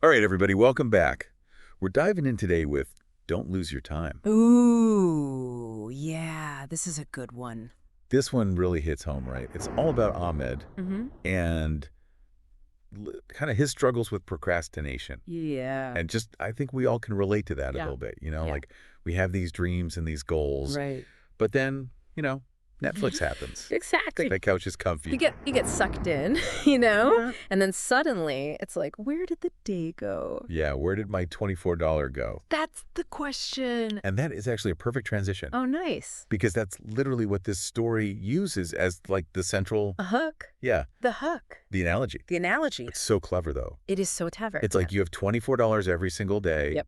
All right, everybody, welcome back. We're diving in today with Don't Lose Your Time. Ooh, yeah, this is a good one. This one really hits home, right? It's all about Ahmed Mm-hmm. and kind of his struggles with procrastination. Yeah. And just, I think we all can relate to that a Yeah. little bit. Yeah. Like we have these dreams and these goals, Right. but then, Netflix happens. Exactly. That couch is You comfy. get sucked in, you know? Yeah. And then suddenly it's like, where did the day go? Yeah, where did my $24 go? That's the question. And that is actually a perfect transition Oh, nice. because that's literally what this story uses as like the central, A hook. yeah, The hook. the analogy. The analogy. It's so clever, though. It is so clever. It's like you have $24 every single day, Yep.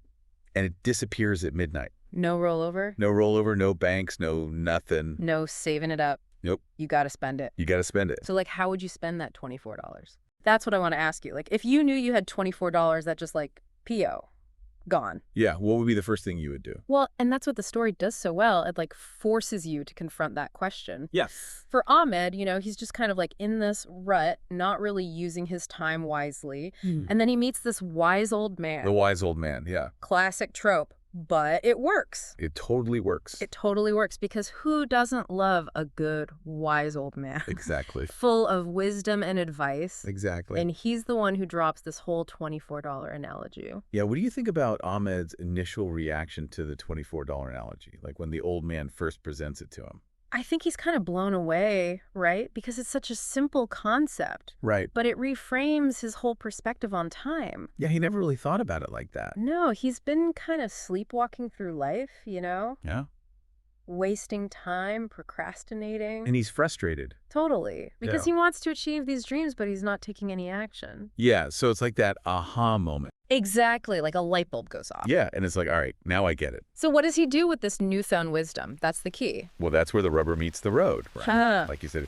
and it disappears at midnight. No rollover. No rollover, no banks, no nothing. No saving it up. Nope. You got to spend it. You got to spend it. So, like, how would you spend that $24? That's what I want to ask you. Like, if you knew you had $24 that just, like, P.O., gone. Yeah, what would be the first thing you would do? Well, and that's what the story does so well. It, like, forces you to confront that question. Yes. For Ahmed, he's just kind of, like, in this rut, not really using his time wisely. And then he meets this wise old man. The wise old man, yeah. Classic trope. But it works. It totally works. It totally works because who doesn't love a good, wise old man? Exactly. Full of wisdom and advice. Exactly. And he's the one who drops this whole $24 analogy. Yeah, what do you think about Ahmed's initial reaction to the $24 analogy? Like when the old man first presents it to him? I think he's kind of blown away, right? Because it's such a simple concept. Right. But it reframes his whole perspective on time. Yeah, he never really thought about it like that. No, he's been kind of sleepwalking through life, Yeah. wasting time, procrastinating. And he's frustrated. Totally. Because Yeah. he wants to achieve these dreams, but he's not taking any action. Yeah, so it's like that aha moment. Exactly, like a light bulb goes off. Yeah, and it's like, all right, now I get it. So what does he do with this newfound wisdom? That's the key. Well, that's where the rubber meets the road, right? Huh. Like you said,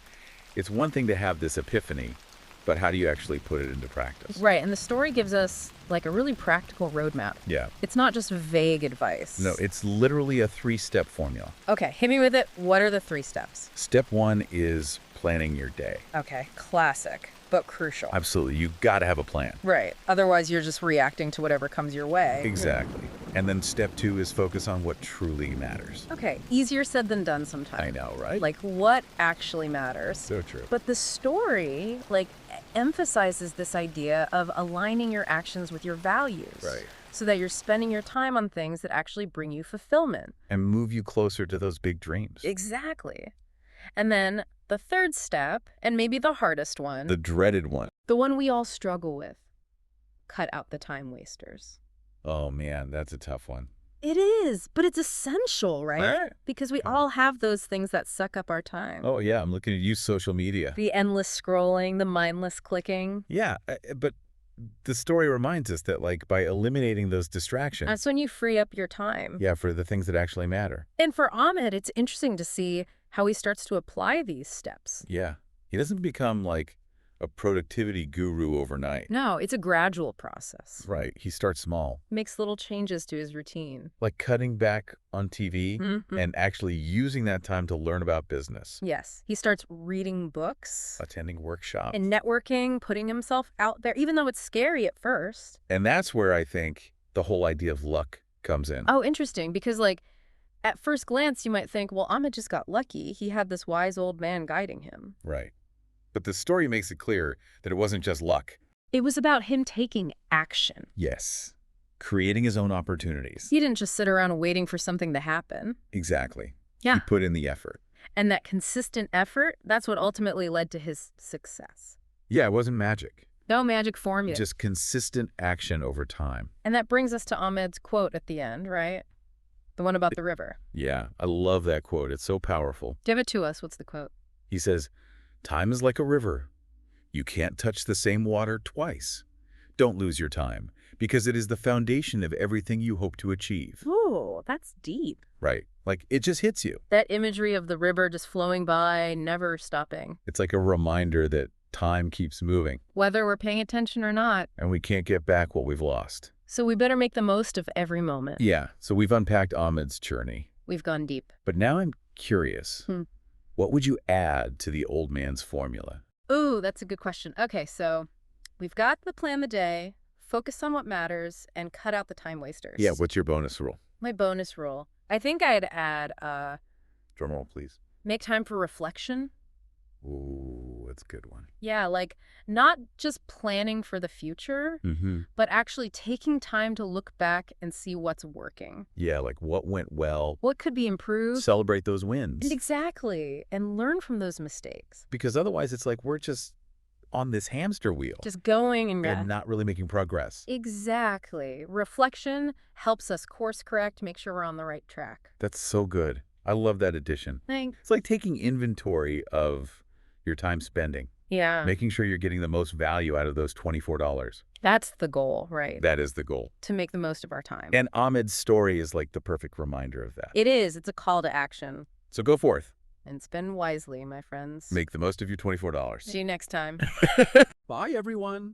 it's one thing to have this epiphany, but how do you actually put it into practice? Right, and the story gives us like a really practical roadmap. Yeah. It's not just vague advice. No, it's literally a 3-step formula. Okay, hit me with it. What are the 3 steps? Step 1 is planning your day. Okay, classic, but crucial. Absolutely. You got to have a plan. Right, otherwise you're just reacting to whatever comes your way. Exactly. And then step 2 is focus on what truly matters. Okay, easier said than done sometimes. I know, right? Like what actually matters. So true. But the story, emphasizes this idea of aligning your actions with your values. Right. So that you're spending your time on things that actually bring you fulfillment. And move you closer to those big dreams. Exactly. And then the third step, and maybe the hardest one, The dreaded one. the one we all struggle with, cut out the time wasters. Oh, man, that's a tough one. It is, but it's essential, right? Right. Because we all have those things that suck up our time. Oh, yeah, I'm looking at you, social media. The endless scrolling, the mindless clicking. Yeah, but the story reminds us that, like, by eliminating those distractions, That's when you free up your time. yeah, for the things that actually matter. And for Ahmed, it's interesting to see how he starts to apply these steps. Yeah. He doesn't become, like, a productivity guru overnight. No, it's a gradual process. Right. He starts small, Makes little changes to his routine. like cutting back on TV Mhm. and actually using that time to learn about business, Yes, he starts reading books attending workshops. and networking, putting himself out there, even though it's scary at first. And that's where I think the whole idea of luck comes in. Oh, interesting, because at first glance, you might think, well, Ahmed just got lucky. He had this wise old man guiding him. Right. But the story makes it clear that it wasn't just luck. It was about him taking action. Yes. Creating his own opportunities. He didn't just sit around waiting for something to happen. Exactly. Yeah. He put in the effort. And that consistent effort, that's what ultimately led to his success. Yeah, it wasn't magic. No magic formula. Just consistent action over time. And that brings us to Ahmed's quote at the end, right? The one about the river. Yeah, I love that quote. It's so powerful. Give it to us. What's the quote? He says, "Time is like a river. You can't touch the same water twice. Don't lose your time, because it is the foundation of everything you hope to achieve." Ooh, that's deep. Right. Like, it just hits you. That imagery of the river just flowing by, never stopping. It's like a reminder that time keeps moving, Whether we're paying attention or not. and we can't get back what we've lost. So we better make the most of every moment. Yeah, so we've unpacked Ahmed's journey. We've gone deep. But now I'm curious. Hmm. What would you add to the old man's formula? Ooh, that's a good question. Okay, so we've got the plan the day, focus on what matters and cut out the time wasters. Yeah, what's your bonus rule? My bonus rule. I think I'd add Drum roll, please. make time for reflection. Ooh, that's a good one. Yeah, like not just planning for the future, but actually taking time to look back and see what's working. Yeah, like what went well. What could be improved? Celebrate those wins. Exactly. And learn from those mistakes. Because otherwise it's like we're just on this hamster wheel Just going and not really making progress. Exactly. Reflection helps us course correct, make sure we're on the right track. That's so good. I love that addition. Thanks. It's like taking inventory of your time spending, Yeah. making sure you're getting the most value out of those $24. That's the goal, right? That is the goal. To make the most of our time. And Ahmed's story is like the perfect reminder of that. It is. It's a call to action. So go forth. And spend wisely, my friends. Make the most of your $24. See you next time. Bye, everyone.